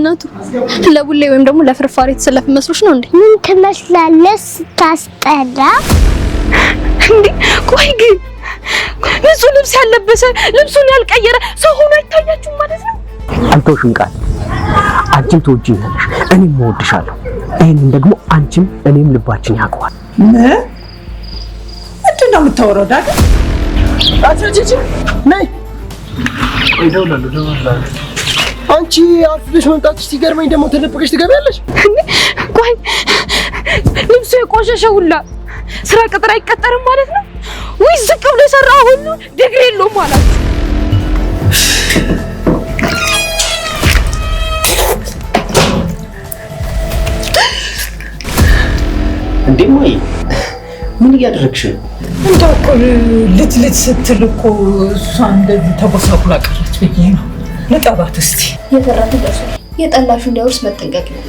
እናቱ ለቡሌ ወይም ደግሞ ለፍርፋሪ የተሰለፈ መስሎሽ ነው እንዴ? ምን ትመስላለሽ ታስጠራ እንዴ? ቆይ ግን ንጹህ ልብስ ያለበሰ ልብሱን ያልቀየረ ሰው ሆኖ አይታያችሁም ማለት ነው? አልተውሽም ቃል አንቺም ትወጂኛለሽ እኔም እወድሻለሁ። ይሄንን ደግሞ አንቺም እኔም ልባችን ያውቀዋል። ምንድን ነው የምታወራው? ዳግ አትረጂጂ ነይ ደውላለሁ። አንቺ አፍልሽ መምጣትሽ ሲገርመኝ ደግሞ ተደብቀሽ ትገቢያለሽ። ቆይ ልብሱ የቆሸሸ ሁላ ስራ ቅጥር አይቀጠርም ማለት ነው ወይ? ዝቅ ብሎ የሰራ ሁሉ ዲግሪ የለውም ማለት ነው። እንዴ ማይ ምን እያደረግሽ ነው? እንደው እኮ ልትልት ስትል እኮ እሷ እንደዚህ ተጎሳቁላ ቀረች ብዬ ነው። ልጠባት እስቲ። የፈራቱ ደርሶ የጠላሹ እንዳይወርስ መጠንቀቅ ነው።